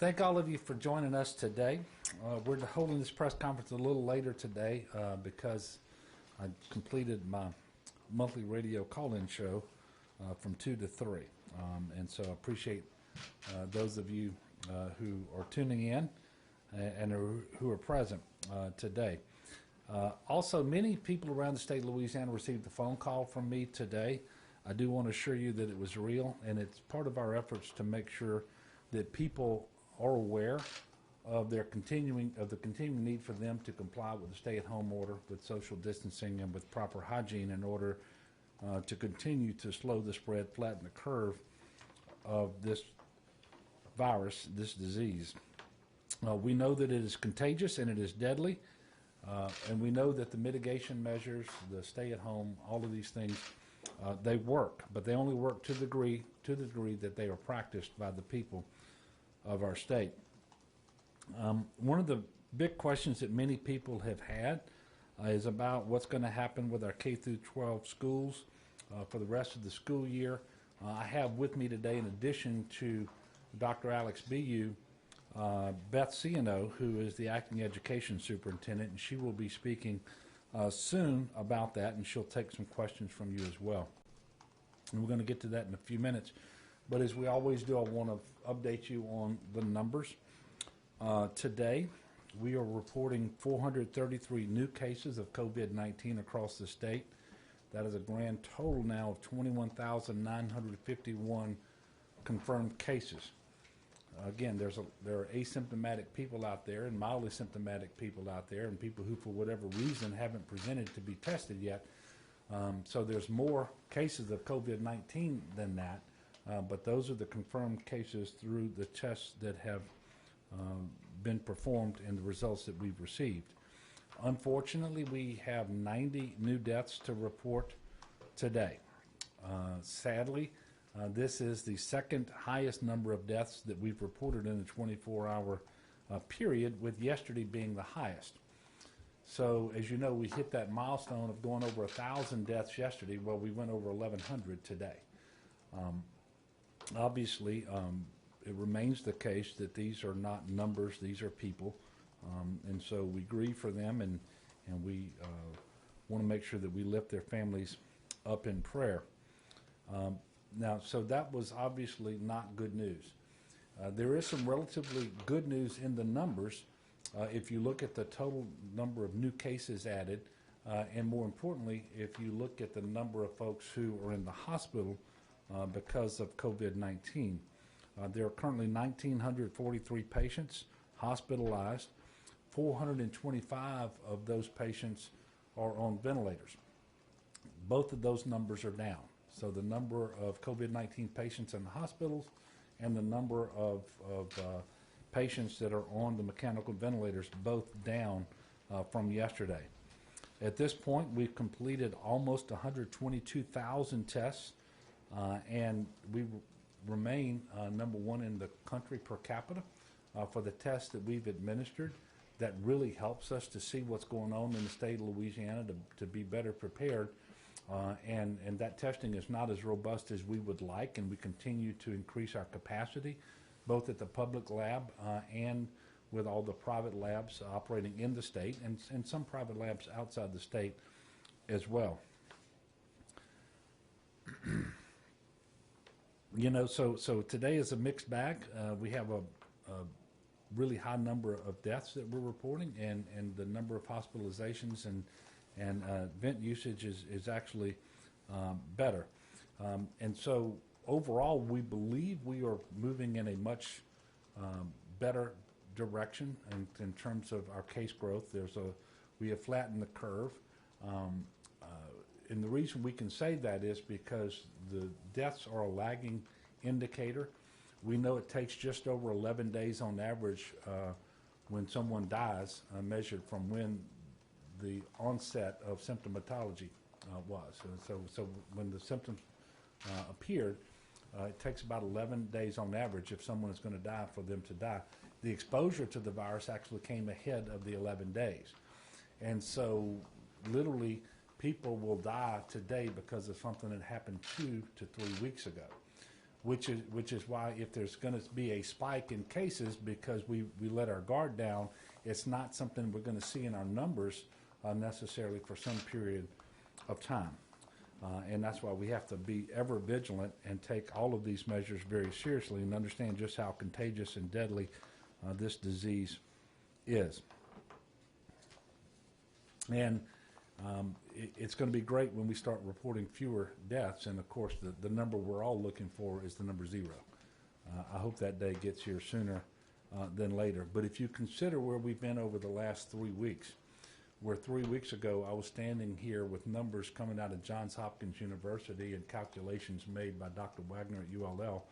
Thank all of you for joining us today. We're holding this press conference a little later today because I completed my monthly radio call-in show from 2 to 3. And so I appreciate those of you who are tuning in and who are present today. Also, many people around the state of Louisiana received a phone call from me today. I do want to assure you that it was real, and it's part of our efforts to make sure that people are aware of the continuing need for them to comply with the stay-at-home order, with social distancing, and with proper hygiene in order to continue to slow the spread, flatten the curve of this virus, this disease. We know that it is contagious and it is deadly, and we know that the mitigation measures, the stay-at-home, all of these things, they work, but they only work to the degree that they are practiced by the people of our state. One of the big questions that many people have had is about what's going to happen with our K through 12 schools for the rest of the school year. I have with me today, in addition to Dr. Alex Bu, Beth Ciano, who is the acting education superintendent, and she will be speaking soon about that, and she'll take some questions from you as well. And we're going to get to that in a few minutes. But as we always do, I want to update you on the numbers. Today, we are reporting 433 new cases of COVID-19 across the state. That is a grand total now of 21,951 confirmed cases. Again, there are asymptomatic people out there and mildly symptomatic people out there, and people who, for whatever reason, haven't presented to be tested yet. So there's more cases of COVID-19 than that. But those are the confirmed cases through the tests that have been performed and the results that we've received. Unfortunately, we have 90 new deaths to report today. Sadly, this is the second highest number of deaths that we've reported in a 24-hour period, with yesterday being the highest. So, as you know, we hit that milestone of going over 1,000 deaths yesterday. Well, we went over 1,100 today. Obviously, it remains the case that these are not numbers, these are people. And so we grieve for them, and we want to make sure that we lift their families up in prayer. Now, so that was obviously not good news. There is some relatively good news in the numbers if you look at the total number of new cases added, and more importantly, if you look at the number of folks who are in the hospital because of COVID-19. There are currently 1,943 patients hospitalized. 425 of those patients are on ventilators. Both of those numbers are down. So the number of COVID-19 patients in the hospitals and the number of patients that are on the mechanical ventilators, both down from yesterday. At this point, we've completed almost 122,000 tests, and we remain number one in the country per capita for the tests that we've administered. That really helps us to see what's going on in the state of Louisiana to be better prepared. And that testing is not as robust as we would like, and we continue to increase our capacity, both at the public lab and with all the private labs operating in the state, and some private labs outside the state as well. You know, so today is a mixed bag. We have a really high number of deaths that we're reporting, and the number of hospitalizations and vent usage is actually better. And so overall, we believe we are moving in a much better direction in terms of our case growth. We have flattened the curve. And the reason we can say that is because the deaths are a lagging indicator. We know it takes just over 11 days on average when someone dies, measured from when the onset of symptomatology was. So when the symptoms appeared, it takes about 11 days on average if someone is going to die for them to die. The exposure to the virus actually came ahead of the 11 days. And so literally people will die today because of something that happened 2 to 3 weeks ago. which is why if there's going to be a spike in cases because we let our guard down, it's not something we're going to see in our numbers necessarily for some period of time. And that's why we have to be ever vigilant and take all of these measures very seriously and understand just how contagious and deadly this disease is. And it's going to be great when we start reporting fewer deaths, and of course the number we're all looking for is the number 0. I hope that day gets here sooner than later. But if you consider where we've been over the last 3 weeks, where 3 weeks ago I was standing here with numbers coming out of Johns Hopkins University and calculations made by Dr. Wagner at ULL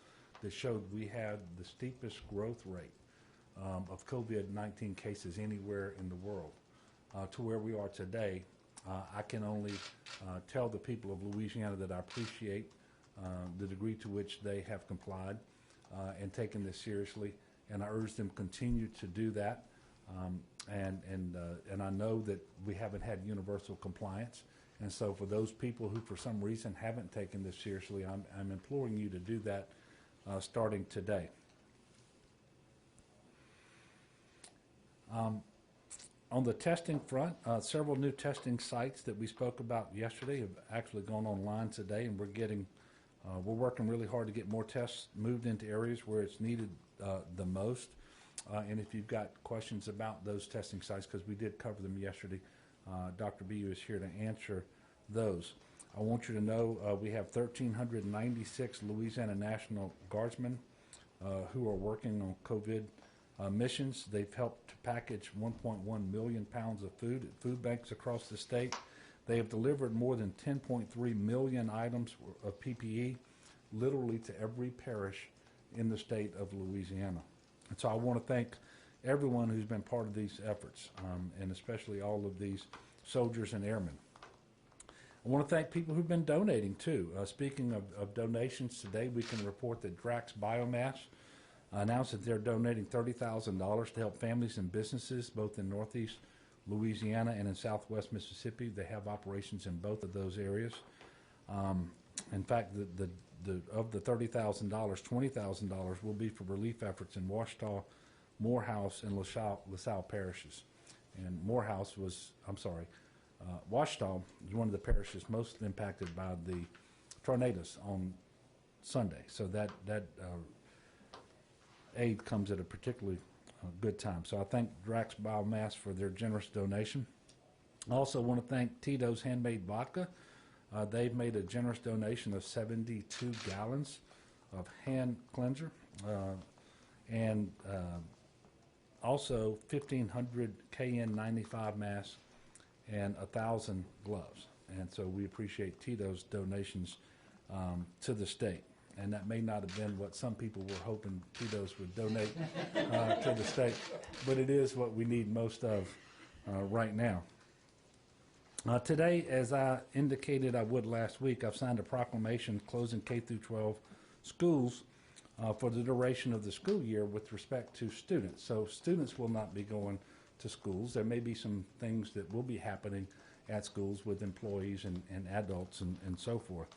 that showed we had the steepest growth rate of COVID-19 cases anywhere in the world, to where we are today. I can only tell the people of Louisiana that I appreciate the degree to which they have complied and taken this seriously, and I urge them to continue to do that. And I know that we haven't had universal compliance, and so for those people who for some reason haven't taken this seriously, I'm imploring you to do that starting today. On the testing front, several new testing sites that we spoke about yesterday have actually gone online today, and we're working really hard to get more tests moved into areas where it's needed the most. And if you've got questions about those testing sites, because we did cover them yesterday, Dr. Bu is here to answer those. I want you to know we have 1,396 Louisiana National Guardsmen who are working on COVID missions. They've helped to package 1.1 million pounds of food at food banks across the state. They have delivered more than 10.3 million items of PPE, literally to every parish in the state of Louisiana. And so I want to thank everyone who's been part of these efforts, and especially all of these soldiers and airmen. I want to thank people who've been donating too. Speaking of donations, today we can report that Drax Biomass announced that they're donating $30,000 to help families and businesses both in Northeast Louisiana and in Southwest Mississippi. They have operations in both of those areas. In fact, of the $30,000, $20,000 will be for relief efforts in Washita, Morehouse, and LaSalle parishes. And Washita is one of the parishes most impacted by the tornadoes on Sunday. So that aid comes at a particularly good time. So I thank Drax Biomass for their generous donation. I also want to thank Tito's Handmade Vodka. They've made a generous donation of 72 gallons of hand cleanser and also 1,500 KN95 masks and 1,000 gloves. And so we appreciate Tito's donations to the state. And that may not have been what some people were hoping Tito's would donate to the state, but it is what we need most of right now. Today, as I indicated I would last week, I've signed a proclamation closing K through 12 schools for the duration of the school year with respect to students. So students will not be going to schools. There may be some things that will be happening at schools with employees and adults and so forth.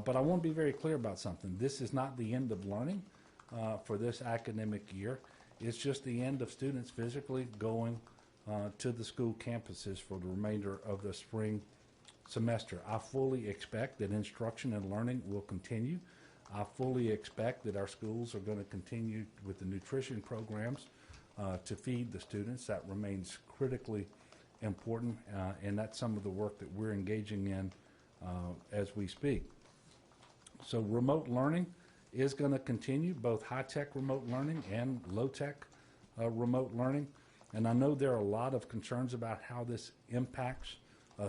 But I want to be very clear about something. This is not the end of learning for this academic year. It's just the end of students physically going to the school campuses for the remainder of the spring semester. I fully expect that instruction and learning will continue. I fully expect that our schools are going to continue with the nutrition programs to feed the students. That remains critically important, and that's some of the work that we're engaging in as we speak. So remote learning is going to continue, both high-tech remote learning and low-tech remote learning. And I know there are a lot of concerns about how this impacts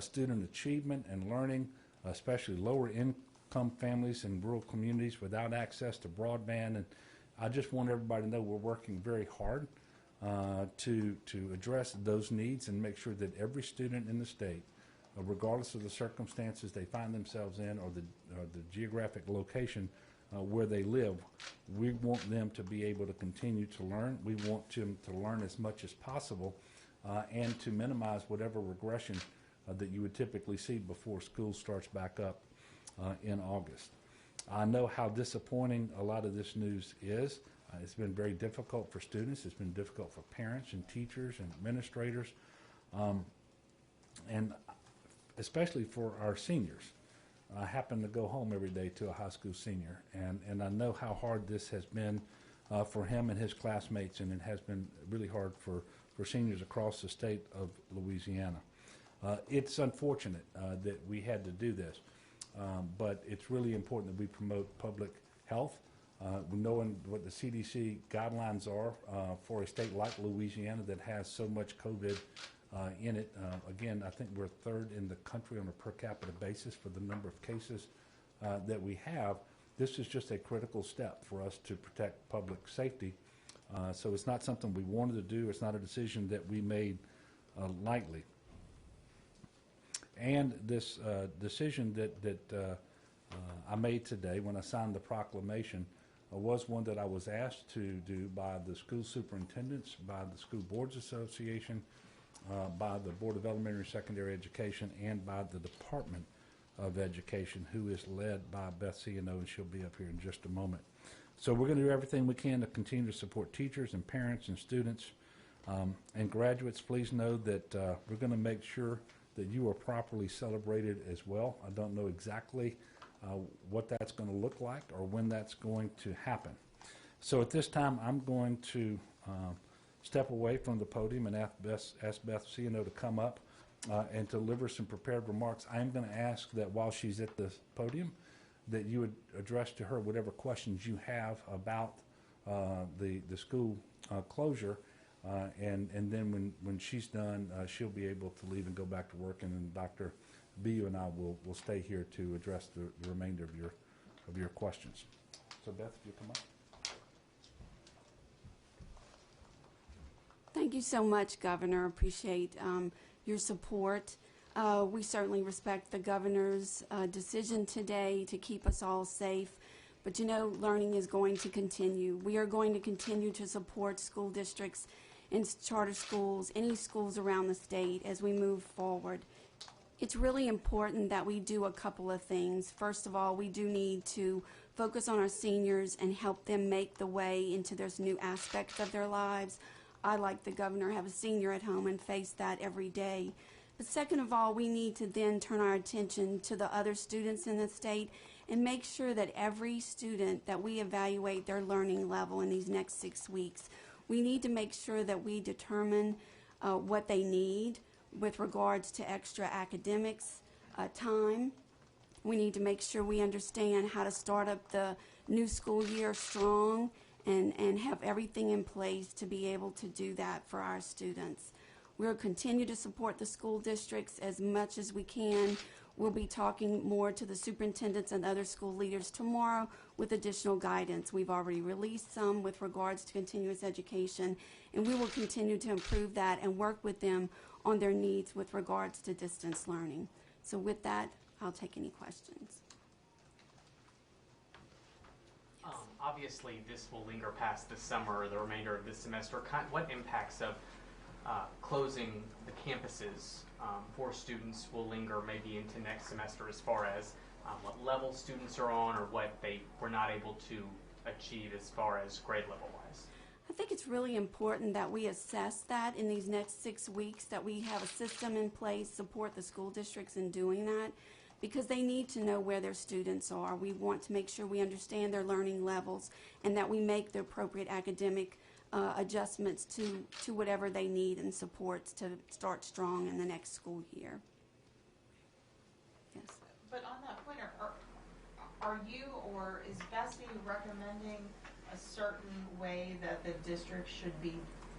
student achievement and learning, especially lower income families in rural communities without access to broadband. And I just want everybody to know we're working very hard to address those needs and make sure that every student in the state, regardless of the circumstances they find themselves in or the geographic location where they live, we want them to be able to continue to learn. We want them to learn as much as possible and to minimize whatever regression that you would typically see before school starts back up in August. I know how disappointing a lot of this news is. It's been very difficult for students. It's been difficult for parents and teachers and administrators, and especially for our seniors. I happen to go home every day to a high school senior, and I know how hard this has been for him and his classmates, and it has been really hard for seniors across the state of Louisiana. It's unfortunate that we had to do this, but it's really important that we promote public health. Knowing what the CDC guidelines are for a state like Louisiana that has so much COVID in it. Again, I think we're third in the country on a per capita basis for the number of cases that we have. This is just a critical step for us to protect public safety. So it's not something we wanted to do. It's not a decision that we made lightly. And this decision that I made today when I signed the proclamation was one that I was asked to do by the school superintendents, by the School Boards Association, by the Board of Elementary and Secondary Education, and by the Department of Education, who is led by Beth C&O, and she'll be up here in just a moment. So we're going to do everything we can to continue to support teachers and parents and students. And graduates, please know that we're going to make sure that you are properly celebrated as well. I don't know exactly what that's going to look like or when that's going to happen. So at this time, I'm going to step away from the podium and ask Beth C&O to come up and deliver some prepared remarks. I am going to ask that while she's at the podium, that you would address to her whatever questions you have about the school closure, and then when she's done, she'll be able to leave and go back to work, and then Dr. Bu and I will stay here to address the remainder of your questions. So Beth, if you come up. Thank you so much, Governor. Appreciate your support. We certainly respect the Governor's decision today to keep us all safe. But you know, learning is going to continue. We are going to continue to support school districts and charter schools, any schools around the state as we move forward. It's really important that we do a couple of things. First of all, we do need to focus on our seniors and help them make the way into this new aspects of their lives. I, like the Governor, have a senior at home and face that every day. But second of all, we need to then turn our attention to the other students in the state and make sure that every student, that we evaluate their learning level in these next 6 weeks. We need to make sure that we determine what they need with regards to extra academics time. We need to make sure we understand how to start up the new school year strong and have everything in place to be able to do that for our students. We'll continue to support the school districts as much as we can. We'll be talking more to the superintendents and other school leaders tomorrow with additional guidance. We've already released some with regards to continuous education, and we will continue to improve that and work with them on their needs with regards to distance learning. So with that, I'll take any questions. Obviously, this will linger past the summer or the remainder of this semester. What impacts of closing the campuses for students will linger maybe into next semester, as far as what level students are on or what they were not able to achieve as far as grade level wise? I think it's really important that we assess that in these next 6 weeks, that we have a system in place, support the school districts in doing that, because they need to know where their students are. We want to make sure we understand their learning levels and that we make the appropriate academic adjustments to whatever they need and supports to start strong in the next school year. Yes. But on that point, are you or is Bessie recommending a certain way that the district should be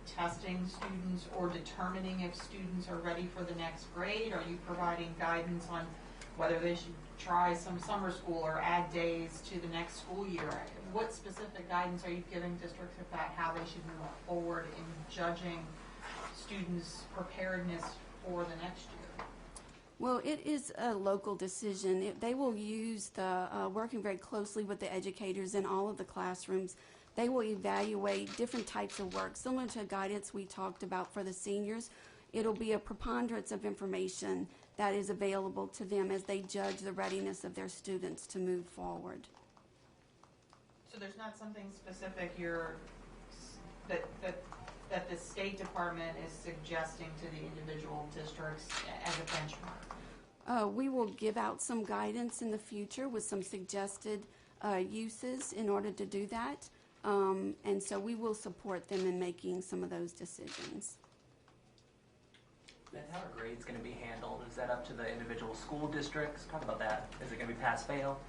testing students or determining if students are ready for the next grade? Are you providing guidance on whether they should try some summer school or add days to the next school year? What specific guidance are you giving districts about how they should move forward in judging students' preparedness for the next year? Well, it is a local decision. They will use working very closely with the educators in all of the classrooms. They will evaluate different types of work, similar to guidance we talked about for the seniors. It'll be a preponderance of information that is available to them as they judge the readiness of their students to move forward. So there's not something specific that the State Department is suggesting to the individual districts as a benchmark? We will give out some guidance in the future with some suggested uses in order to do that. And so we will support them in making some of those decisions. And how are grades going to be handled? Is that up to the individual school districts? Talk about that. Is it going to be pass-fail?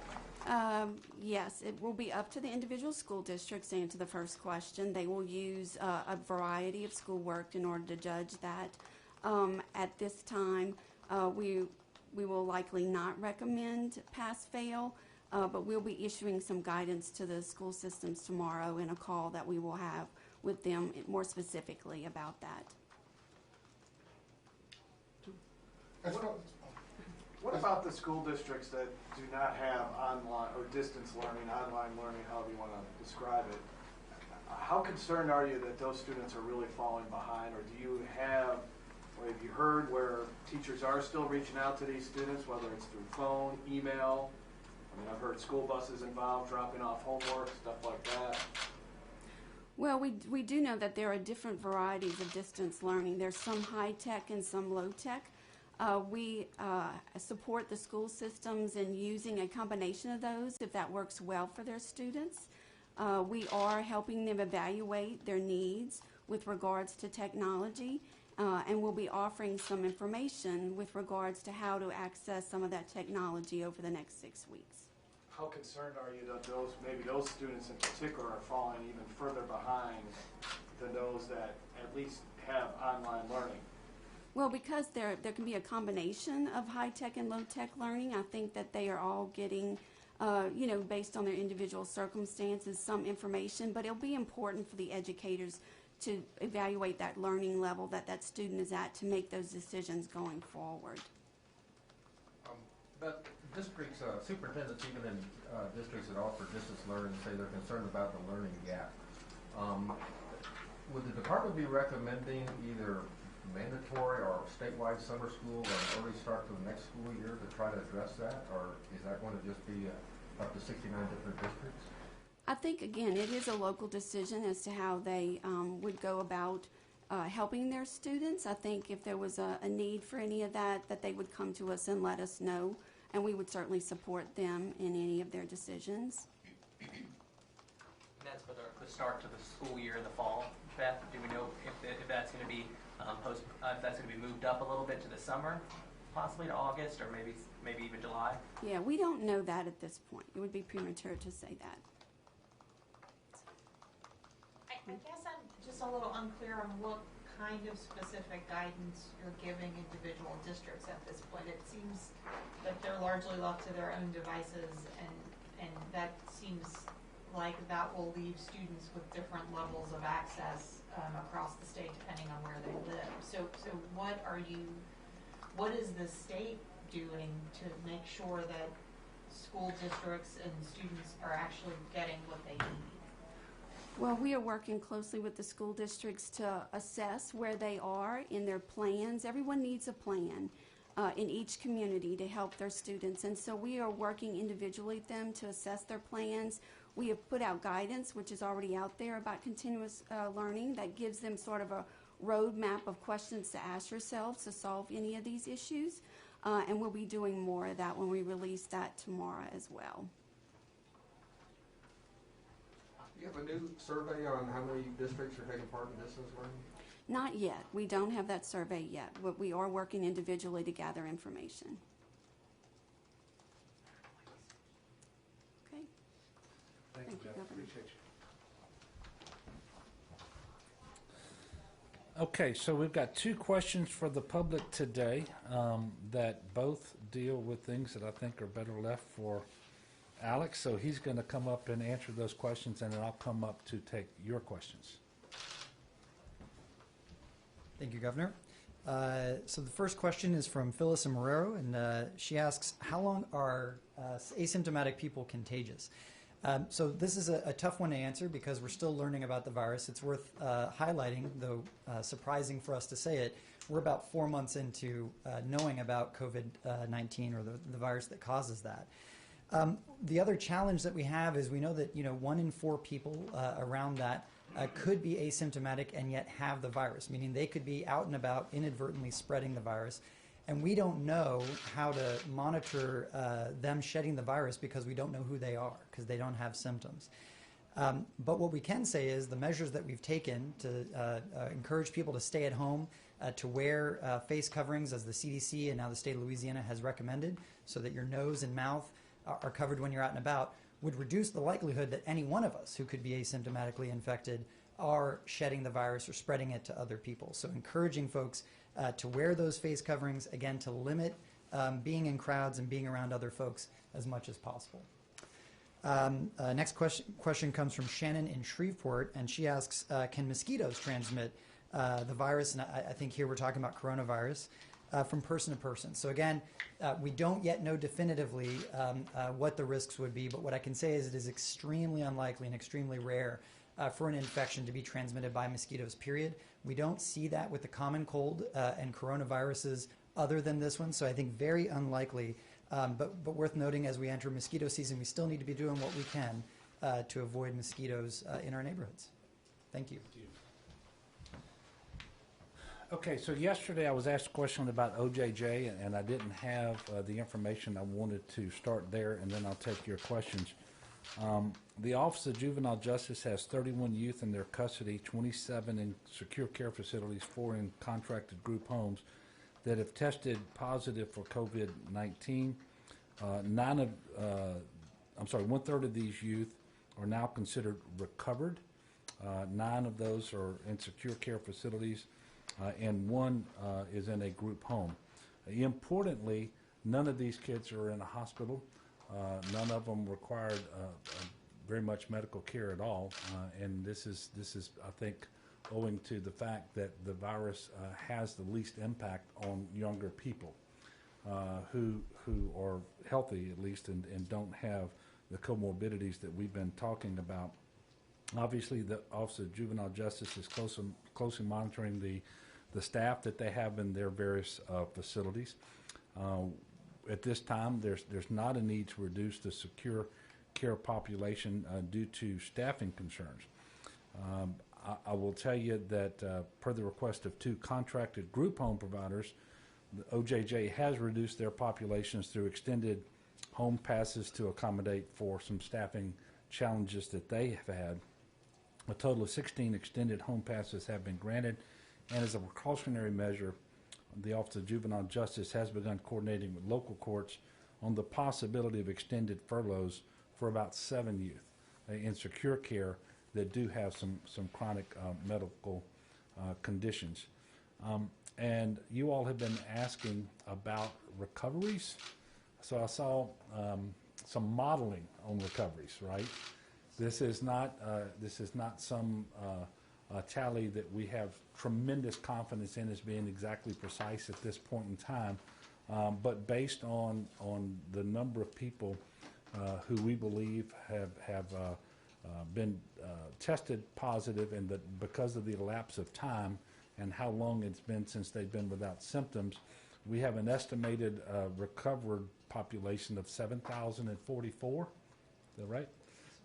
Yes, it will be up to the individual school districts to answer the first question. They will use a variety of schoolwork in order to judge that. At this time, we will likely not recommend pass-fail, but we'll be issuing some guidance to the school systems tomorrow in a call that we will have with them more specifically about that. What about the school districts that do not have online or distance learning, online learning, however you want to describe it? How concerned are you that those students are really falling behind, or do you have, or have you heard where teachers are still reaching out to these students, whether it's through phone, email? I mean, I've heard school buses involved, dropping off homework, stuff like that. Well, we do know that there are different varieties of distance learning. There's some high-tech and some low-tech. We support the school systems in using a combination of those if that works well for their students. We are helping them evaluate their needs with regards to technology, and we'll be offering some information with regards to how to access some of that technology over the next 6 weeks. How concerned are you that maybe those students in particular are falling even further behind than those that at least have online learning? Well, because there can be a combination of high-tech and low-tech learning, I think that they are all getting, based on their individual circumstances, some information, but it'll be important for the educators to evaluate that learning level that student is at to make those decisions going forward. But districts, superintendents, even in districts that offer distance learning, say they're concerned about the learning gap. Would the department be recommending either mandatory or statewide summer school or an early start to the next school year to try to address that, or is that going to just be up to 69 different districts? I think, again, it is a local decision as to how they would go about helping their students. I think if there was a need for any of that they would come to us and let us know, and we would certainly support them in any of their decisions. And that's for the start to the school year in the fall. Beth, do we know if that's going to be if that's going to be moved up a little bit to the summer, possibly to August, or maybe even July? Yeah, we don't know that at this point. It would be premature to say that. I guess I'm just a little unclear on what kind of specific guidance you're giving individual districts at this point. It seems that they're largely left to their own devices, and that seems like that will leave students with different levels of access across the state depending on where they live. So what is the state doing to make sure that school districts and students are actually getting what they need? Well, we are working closely with the school districts to assess where they are in their plans. Everyone needs a plan in each community to help their students, and so we are working individually with them to assess their plans. We have put out guidance, which is already out there, about continuous learning that gives them sort of a roadmap of questions to ask yourselves to solve any of these issues, and we'll be doing more of that when we release that tomorrow as well. Do you have a new survey on how many districts are taking part in distance learning? Not yet. We don't have that survey yet, but we are working individually to gather information. Okay. Thank you, Beth. Governor. Appreciate you. Okay, so we've got two questions for the public today that both deal with things that I think are better left for Alex. So he's going to come up and answer those questions, and then I'll come up to take your questions. Thank you, Governor. So the first question is from Phyllis Marrero, and she asks, how long are asymptomatic people contagious? So this is a tough one to answer because we're still learning about the virus. It's worth highlighting, though surprising for us to say it, we're about 4 months into knowing about COVID-19 or the virus that causes that. The other challenge that we have is we know that 1 in 4 people around that could be asymptomatic and yet have the virus, meaning they could be out and about inadvertently spreading the virus. And we don't know how to monitor them shedding the virus because we don't know who they are because they don't have symptoms. But what we can say is the measures that we've taken to encourage people to stay at home, to wear face coverings as the CDC and now the state of Louisiana has recommended so that your nose and mouth are covered when you're out and about, would reduce the likelihood that any one of us who could be asymptomatically infected are shedding the virus or spreading it to other people. So encouraging folks to wear those face coverings, again, to limit being in crowds and being around other folks as much as possible. Next question comes from Shannon in Shreveport, and she asks, can mosquitoes transmit the virus? And I think here we're talking about coronavirus. From person to person. So again, we don't yet know definitively what the risks would be, but what I can say is it is extremely unlikely and extremely rare for an infection to be transmitted by mosquitoes, period. We don't see that with the common cold and coronaviruses other than this one, so I think very unlikely, but worth noting as we enter mosquito season, we still need to be doing what we can to avoid mosquitoes in our neighborhoods. Thank you. Okay, so yesterday I was asked a question about OJJ, and I didn't have the information. I wanted to start there, and then I'll take your questions. The Office of Juvenile Justice has 31 youth in their custody, 27 in secure care facilities, 4 in contracted group homes that have tested positive for COVID-19. 1/3 of these youth are now considered recovered. 9 of those are in secure care facilities. And 1 is in a group home. Importantly, none of these kids are in a hospital. None of them required very much medical care at all. And this is, I think, owing to the fact that the virus has the least impact on younger people who are healthy, at least, and don't have the comorbidities that we've been talking about. Obviously, the Office of Juvenile Justice is closely monitoring the staff that they have in their various facilities. At this time, there's not a need to reduce the secure care population due to staffing concerns. I will tell you that per the request of 2 contracted group home providers, the OJJ has reduced their populations through extended home passes to accommodate for some staffing challenges that they have had. A total of 16 extended home passes have been granted, and as a precautionary measure, the Office of Juvenile Justice has begun coordinating with local courts on the possibility of extended furloughs for about 7 youth in secure care that do have some chronic medical conditions. And you all have been asking about recoveries. So I saw some modeling on recoveries, right? This is not some tally that we have tremendous confidence in as being exactly precise at this point in time, but based on the number of people who we believe have been tested positive, and that because of the elapse of time and how long it's been since they've been without symptoms, we have an estimated recovered population of 7,044. Is that right?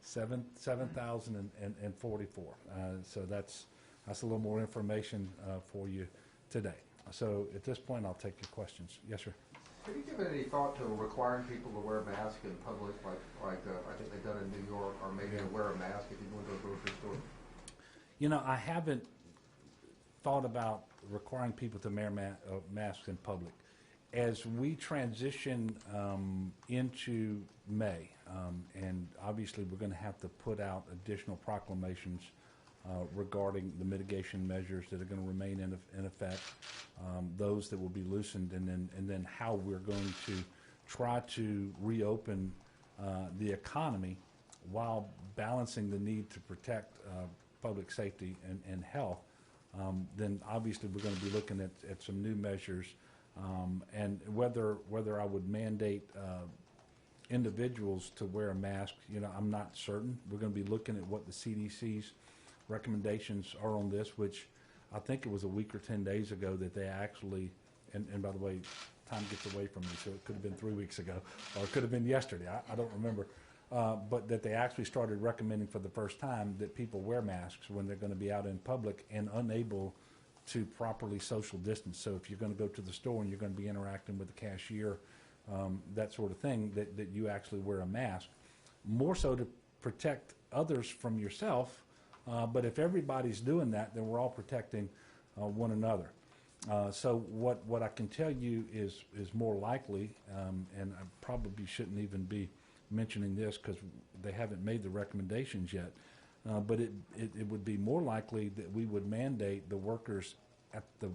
7,044. So that's a little more information for you today. So at this point, I'll take your questions. Yes, sir. Have you given any thought to requiring people to wear masks in public, like I think they've done in New York, or maybe to wear a mask if you go to a grocery store? You know, I haven't thought about requiring people to wear masks in public. As we transition into May, and obviously we're going to have to put out additional proclamations regarding the mitigation measures that are going to remain in effect, those that will be loosened, and then how we're going to try to reopen the economy while balancing the need to protect public safety and health. Then obviously we're going to be looking at some new measures, and whether I would mandate individuals to wear a mask, you know, I'm not certain. We're going to be looking at what the CDC's recommendations are on this, which I think it was a week or 10 days ago that they actually, and by the way, time gets away from me, so it could have been 3 weeks ago, or it could have been yesterday. I don't remember. But that they actually started recommending for the first time that people wear masks when they're going to be out in public and unable to properly social distance. So if you're going to go to the store and you're going to be interacting with the cashier, that sort of thing, that you actually wear a mask, more so to protect others from yourself. But if everybody's doing that, then we're all protecting one another. So what I can tell you is more likely, and I probably shouldn't even be mentioning this because they haven't made the recommendations yet, but it would be more likely that we would mandate the workers at the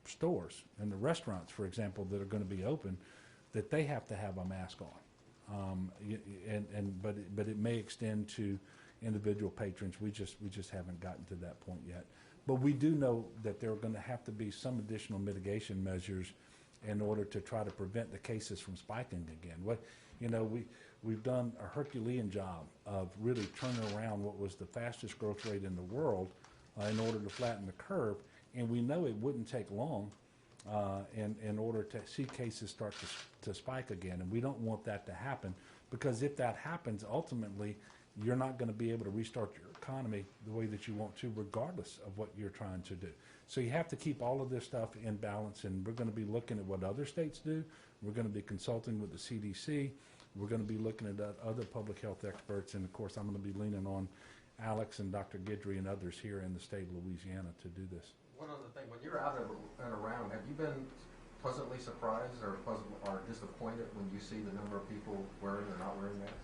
stores and the restaurants, for example, that are going to be open, that they have to have a mask on. But it may extend to individual patrons. We just haven't gotten to that point yet. But we do know that there are going to have to be some additional mitigation measures in order to try to prevent the cases from spiking again. We've done a Herculean job of really turning around what was the fastest growth rate in the world in order to flatten the curve, and we know it wouldn't take long in order to see cases start to spike again, and we don't want that to happen, because if that happens, ultimately, you're not going to be able to restart your economy the way that you want to, regardless of what you're trying to do. So you have to keep all of this stuff in balance, and we're going to be looking at what other states do. We're going to be consulting with the CDC. We're going to be looking at other public health experts, and of course, I'm going to be leaning on Alex and Dr. Guidry and others here in the state of Louisiana to do this. One other thing, when you're out and around, have you been pleasantly surprised or disappointed when you see the number of people wearing or not wearing masks?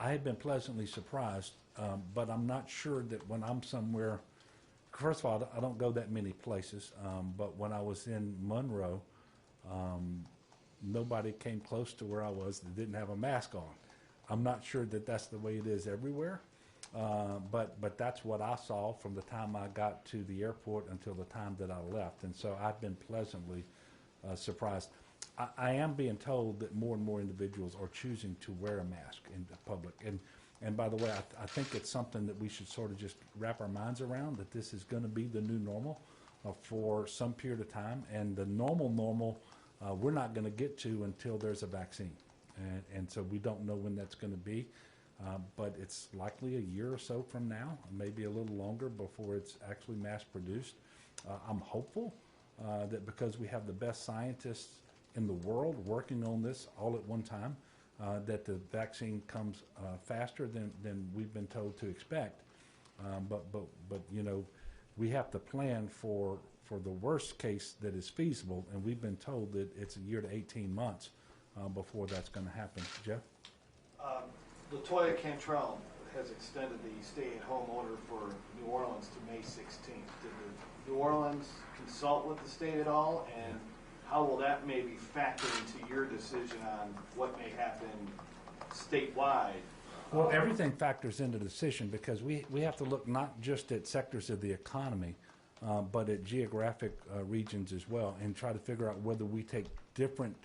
I have been pleasantly surprised, but I'm not sure that when I'm somewhere, first of all, I don't go that many places, but when I was in Monroe, nobody came close to where I was that didn't have a mask on. I'm not sure that that's the way it is everywhere, but that's what I saw from the time I got to the airport until the time that I left, and so I've been pleasantly surprised. I am being told that more and more individuals are choosing to wear a mask in public, and by the way, I think it's something that we should sort of just wrap our minds around, that this is going to be the new normal for some period of time, and the normal we're not going to get to until there's a vaccine, and so we don't know when that's going to be, but it's likely a year or so from now, maybe a little longer before it's actually mass produced. I'm hopeful that because we have the best scientists in the world working on this all at one time, that the vaccine comes faster than we've been told to expect. But we have to plan for the worst case that is feasible, and we've been told that it's a year to 18 months before that's going to happen. Jeff? LaToya Cantrell has extended the stay-at-home order for New Orleans to May 16th. Did the New Orleans consult with the state at all, and how will that maybe factor into your decision on what may happen statewide? Well, everything factors into the decision, because we have to look not just at sectors of the economy, but at geographic regions as well, and try to figure out whether we take different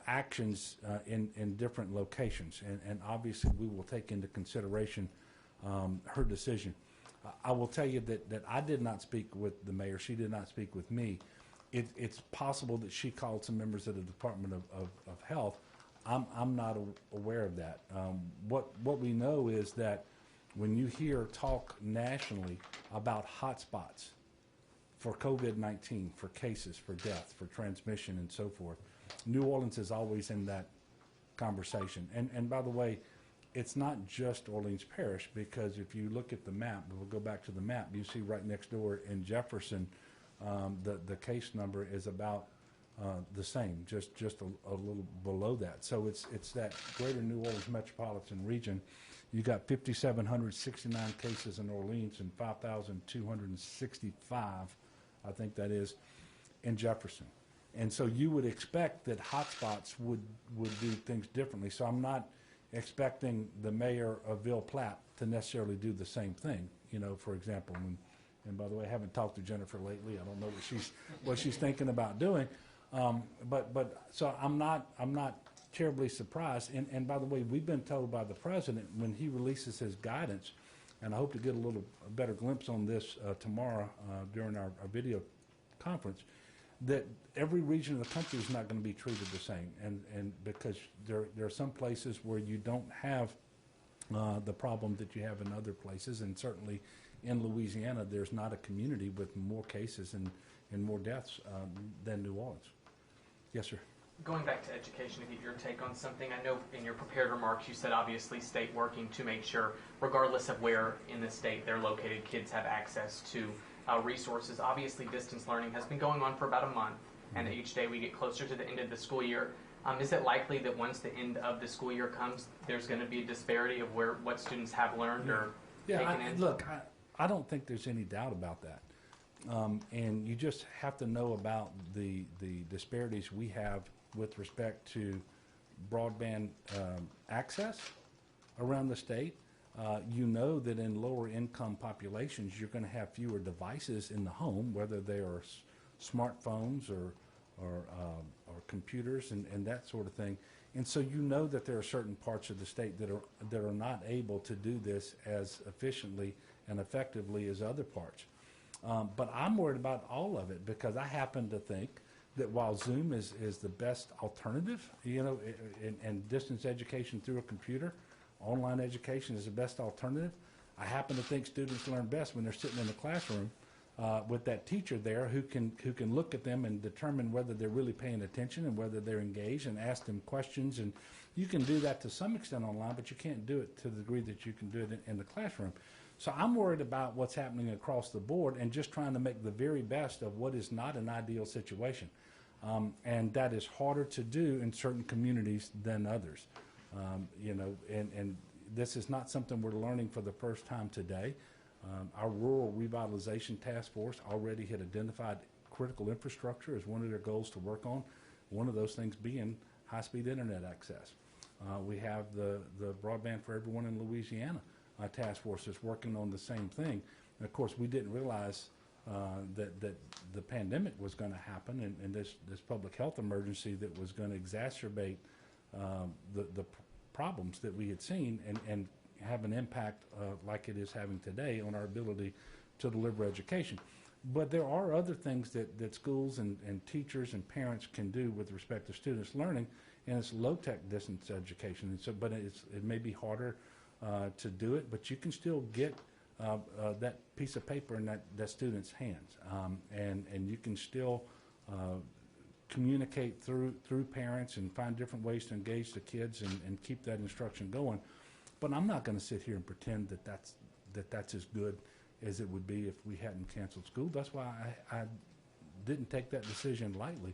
actions in different locations. And obviously, we will take into consideration her decision. I will tell you that I did not speak with the mayor. She did not speak with me. It's possible that she called some members of the Department of Health. I'm not aware of that. What we know is that when you hear talk nationally about hotspots for COVID-19, for cases, for death, for transmission, and so forth, New Orleans is always in that conversation. And by the way, it's not just Orleans Parish, because if you look at the map, we'll go back to the map, you see right next door in Jefferson, the case number is about the same, just a little below that. So it's that greater New Orleans metropolitan region. You got 5,769 cases in Orleans and 5,265, I think that is, in Jefferson. And so you would expect that hotspots would do things differently. So I'm not expecting the mayor of Ville Platte to necessarily do the same thing. For example, and by the way, I haven't talked to Jennifer lately. I don't know what she's thinking about doing. But so I'm not terribly surprised. And by the way, we've been told by the president when he releases his guidance, and I hope to get a better glimpse on this tomorrow during our video conference, that every region of the country is not going to be treated the same, and because there are some places where you don't have the problem that you have in other places, and certainly in Louisiana, there's not a community with more cases and more deaths than New Orleans. Yes, sir. Going back to education to get your take on something, I know in your prepared remarks you said obviously state working to make sure, regardless of where in the state they're located, kids have access to resources. Obviously distance learning has been going on for about a month, and each day we get closer to the end of the school year. Is it likely that once the end of the school year comes, there's going to be a disparity of what students have learned or taken in? Look, I don't think there's any doubt about that. And you just have to know about the disparities we have with respect to broadband access around the state. You know that in lower income populations, you're going to have fewer devices in the home, whether they are smartphones or computers and that sort of thing. And so you know that there are certain parts of the state that are not able to do this as efficiently and effectively as other parts. But I'm worried about all of it because I happen to think that while Zoom is the best alternative, and distance education through a computer, online education is the best alternative, I happen to think students learn best when they're sitting in the classroom with that teacher there who can look at them and determine whether they're really paying attention and whether they're engaged and ask them questions. And you can do that to some extent online, but you can't do it to the degree that you can do it in the classroom. So I'm worried about what's happening across the board and just trying to make the very best of what is not an ideal situation. And that is harder to do in certain communities than others. And this is not something we're learning for the first time today. Our Rural Revitalization Task Force already had identified critical infrastructure as one of their goals to work on, one of those things being high-speed internet access. We have the Broadband for Everyone in Louisiana task force that's working on the same thing. And of course, we didn't realize that the pandemic was going to happen and this public health emergency that was going to exacerbate the problems that we had seen and have an impact like it is having today on our ability to deliver education. But there are other things that schools and teachers and parents can do with respect to students learning, and it's low-tech distance education. And so, but it may be harder to do it, but you can still get that piece of paper in that student's hands, and you can still communicate through parents and find different ways to engage the kids and keep that instruction going. But I'm not going to sit here and pretend that's as good as it would be if we hadn't canceled school. That's why I didn't take that decision lightly.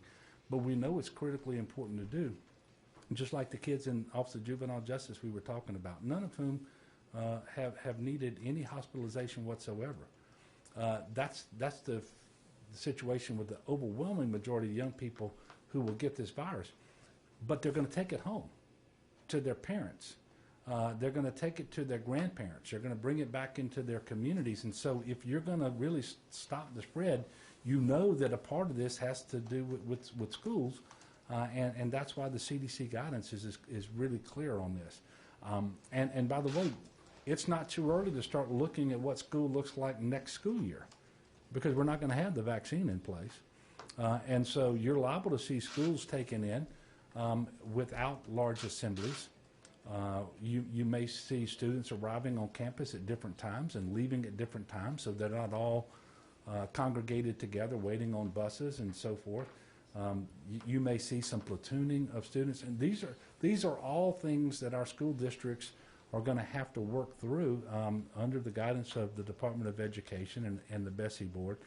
But we know it's critically important to do. Just like the kids in Office of Juvenile Justice we were talking about, none of whom have needed any hospitalization whatsoever. That's the situation with the overwhelming majority of young people who will get this virus. But they're going to take it home to their parents. They're going to take it to their grandparents. They're going to bring it back into their communities. And so if you're going to really stop the spread, you know that a part of this has to do with schools. And that's why the CDC guidance is really clear on this. And by the way, it's not too early to start looking at what school looks like next school year because we're not going to have the vaccine in place. And so you're liable to see schools taken in without large assemblies. You may see students arriving on campus at different times and leaving at different times, so they're not all congregated together waiting on buses and so forth. You may see some platooning of students, and these are all things that our school districts are going to have to work through under the guidance of the Department of Education and the Bessie Board,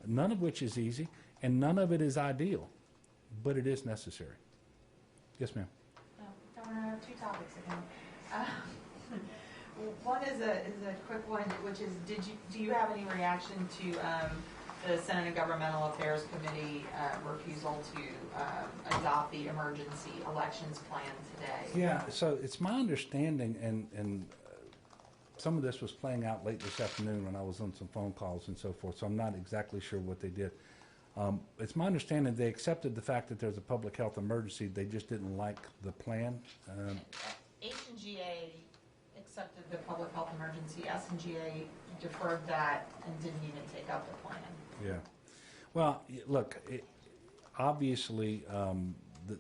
none of which is easy, and none of it is ideal, but it is necessary. Yes, ma'am. Governor, I have two topics again. One is a quick one, which is, do you have any reaction to the Senate and Governmental Affairs Committee refusal to adopt the emergency elections plan today? Yeah, so it's my understanding, and some of this was playing out late this afternoon when I was on some phone calls and so forth, so I'm not exactly sure what they did. It's my understanding they accepted the fact that there's a public health emergency. They just didn't like the plan. H&GA accepted the public health emergency. S&GA deferred that and didn't even take up the plan. Yeah. Well, look, Obviously,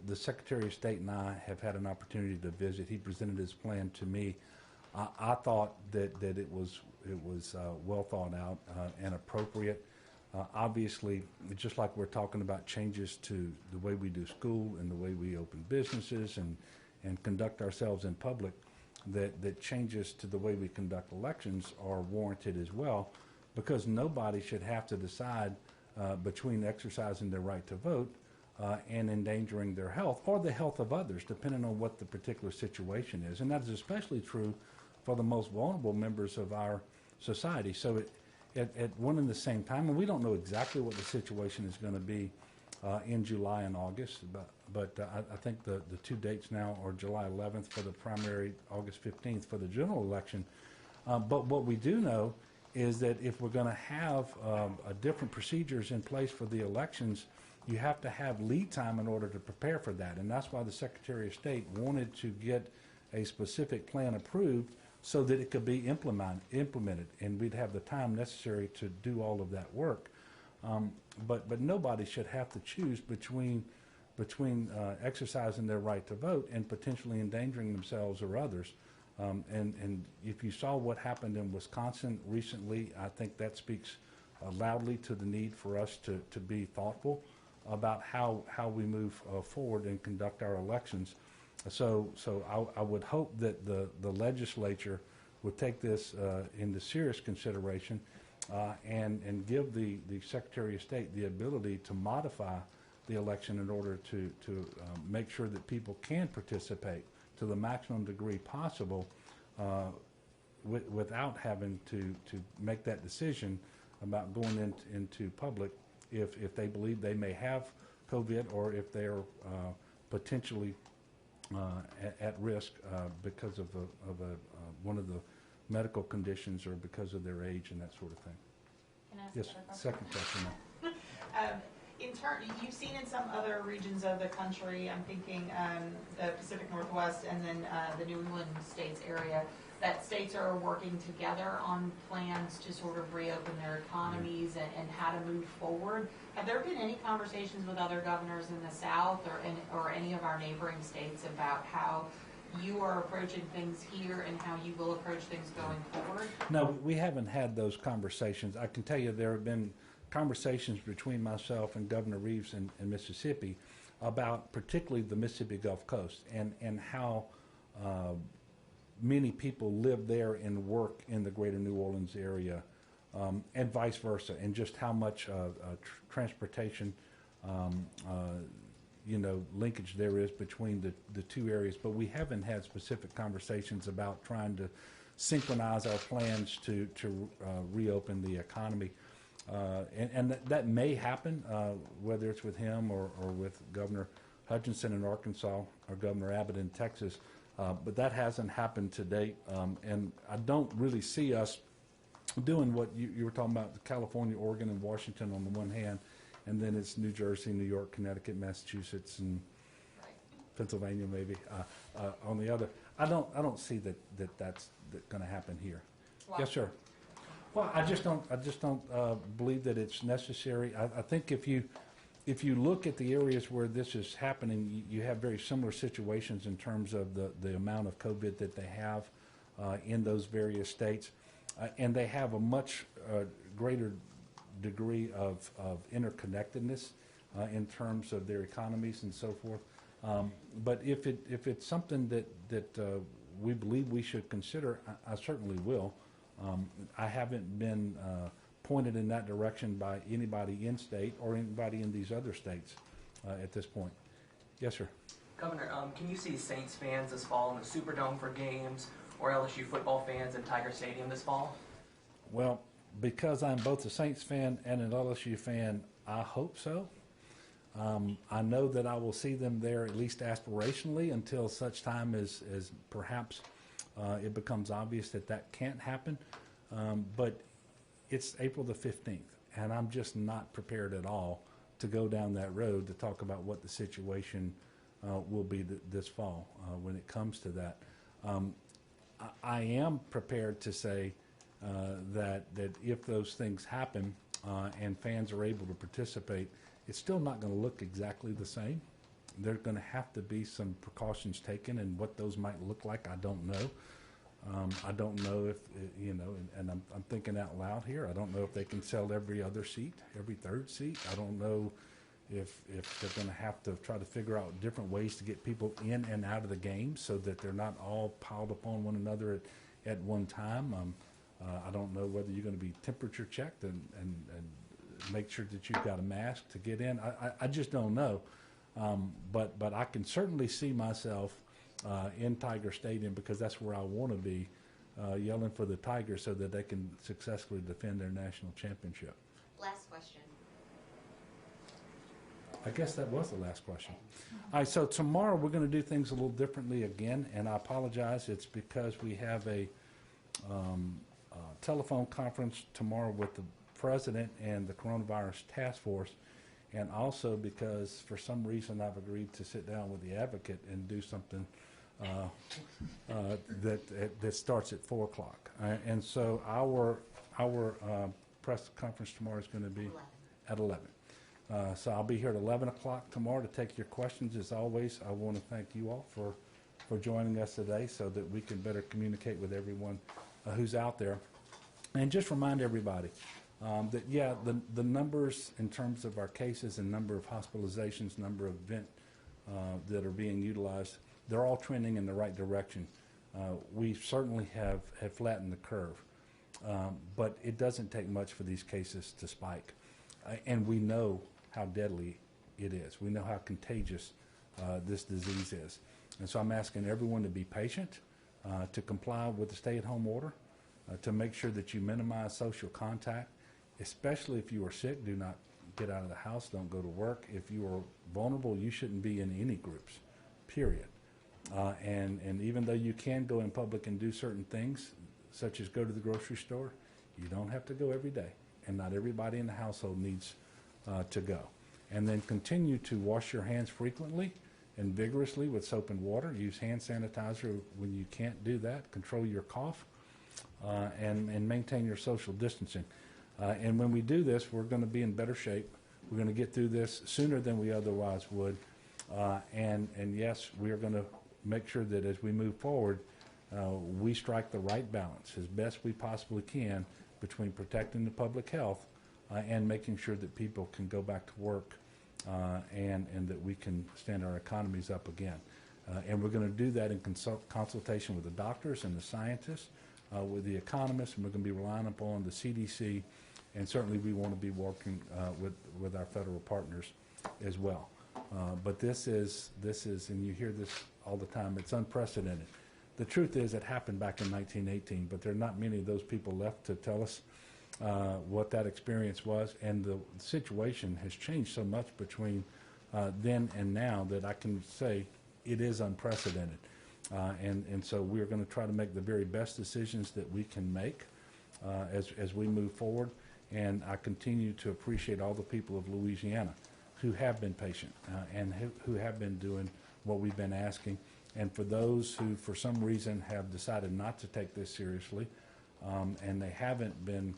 the Secretary of State and I have had an opportunity to visit. He presented his plan to me. I thought that it was well thought out and appropriate. Obviously, just like we're talking about changes to the way we do school and the way we open businesses and conduct ourselves in public, that changes to the way we conduct elections are warranted as well, because nobody should have to decide between exercising their right to vote and endangering their health or the health of others, depending on what the particular situation is. And that is especially true for the most vulnerable members of our society. So at one and the same time, and we don't know exactly what the situation is going to be in July and August, but I think the two dates now are July 11th for the primary, August 15th for the general election. But what we do know is that if we're going to have different procedures in place for the elections, you have to have lead time in order to prepare for that. And that's why the Secretary of State wanted to get a specific plan approved so that it could be implemented, and we'd have the time necessary to do all of that work. But nobody should have to choose between exercising their right to vote and potentially endangering themselves or others. And if you saw what happened in Wisconsin recently, I think that speaks loudly to the need for us to be thoughtful about how we move forward and conduct our elections. So I would hope that the legislature would take this into serious consideration and give the Secretary of State the ability to modify the election in order to make sure that people can participate to the maximum degree possible without having to make that decision about going into public if they believe they may have COVID or if they're potentially at risk because of one of the medical conditions or because of their age and that sort of thing. Can I ask Yes, another question? second question. You've seen in some other regions of the country, I'm thinking the Pacific Northwest and then the New England states area, that states are working together on plans to sort of reopen their economies and how to move forward. Have there been any conversations with other governors in the South or any of our neighboring states about how you are approaching things here and how you will approach things going forward? No, we haven't had those conversations. I can tell you there have been conversations between myself and Governor Reeves in Mississippi about particularly the Mississippi Gulf Coast and how many people live there and work in the greater New Orleans area, and vice versa, and just how much transportation linkage there is between the two areas. But we haven't had specific conversations about trying to synchronize our plans to reopen the economy. And that may happen, whether it's with him or with Governor Hutchinson in Arkansas or Governor Abbott in Texas. But that hasn't happened to date. And I don't really see us doing what you were talking about, California, Oregon, and Washington on the one hand, and then it's New Jersey, New York, Connecticut, Massachusetts, and Pennsylvania maybe on the other. I don't see that's going to happen here. Wow. Yes, sir. Well, I just don't believe that it's necessary. I think if you look at the areas where this is happening, you have very similar situations in terms of the amount of COVID that they have in those various states, and they have a much greater degree of interconnectedness in terms of their economies and so forth. But if it's something that we believe we should consider, I certainly will. I haven't been pointed in that direction by anybody in state or anybody in these other states at this point. Yes, sir. Governor, can you see Saints fans this fall in the Superdome for games, or LSU football fans in Tiger Stadium this fall? Well, because I'm both a Saints fan and an LSU fan, I hope so. I know that I will see them there at least aspirationally until such time as perhaps it becomes obvious that can't happen. But it's April the 15th, and I'm just not prepared at all to go down that road to talk about what the situation will be this fall when it comes to that. I am prepared to say that if those things happen, and fans are able to participate, it's still not going to look exactly the same. There's going to have to be some precautions taken, and what those might look like, I don't know. I don't know if, and I'm thinking out loud here, I don't know if they can sell every other seat, every third seat. I don't know if they're going to have to try to figure out different ways to get people in and out of the game so that they're not all piled upon one another at one time. I don't know whether you're going to be temperature checked and make sure that you've got a mask to get in. I just don't know. But I can certainly see myself in Tiger Stadium, because that's where I want to be, yelling for the Tigers so that they can successfully defend their national championship. Last question. I guess that was the last question. All right, so tomorrow we're going to do things a little differently again, and I apologize. It's because we have a telephone conference tomorrow with the president and the coronavirus task force, and also because for some reason I've agreed to sit down with the advocate and do something that starts at 4 o'clock. And so our press conference tomorrow is going to be at 11. So I'll be here at 11 o'clock tomorrow to take your questions. As always, I want to thank you all for joining us today so that we can better communicate with everyone who's out there. And just remind everybody that, yeah, the numbers in terms of our cases and number of hospitalizations, number of vent that are being utilized, they're all trending in the right direction. We certainly have flattened the curve, but it doesn't take much for these cases to spike. And we know how deadly it is. We know how contagious this disease is. And so I'm asking everyone to be patient, to comply with the stay-at-home order, to make sure that you minimize social contact, especially if you are sick. Do not get out of the house. Don't go to work. If you are vulnerable, you shouldn't be in any groups, period. And even though you can go in public and do certain things, such as go to the grocery store, you don't have to go every day. And not everybody in the household needs to go. And then continue to wash your hands frequently and vigorously with soap and water. Use hand sanitizer when you can't do that. Control your cough and maintain your social distancing. And when we do this, we're going to be in better shape. We're going to get through this sooner than we otherwise would. And yes, we are going to make sure that as we move forward, we strike the right balance as best we possibly can between protecting the public health and making sure that people can go back to work and that we can stand our economies up again. And we're going to do that in consultation with the doctors and the scientists, with the economists, and we're going to be relying upon the CDC, and certainly we want to be working with our federal partners as well. But this is, and you hear this all the time, it's unprecedented. The truth is it happened back in 1918, but there are not many of those people left to tell us what that experience was, and the situation has changed so much between then and now that I can say it is unprecedented. And so we're going to try to make the very best decisions that we can make as we move forward. And I continue to appreciate all the people of Louisiana who have been patient and who have been doing what we've been asking. And for those who, for some reason, have decided not to take this seriously, and they haven't been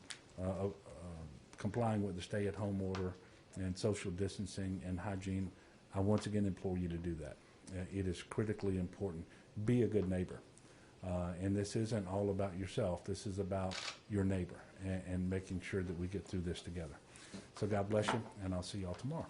complying with the stay-at-home order and social distancing and hygiene, I once again implore you to do that. It is critically important. Be a good neighbor. And this isn't all about yourself. This is about your neighbor and making sure that we get through this together. So God bless you, and I'll see you all tomorrow.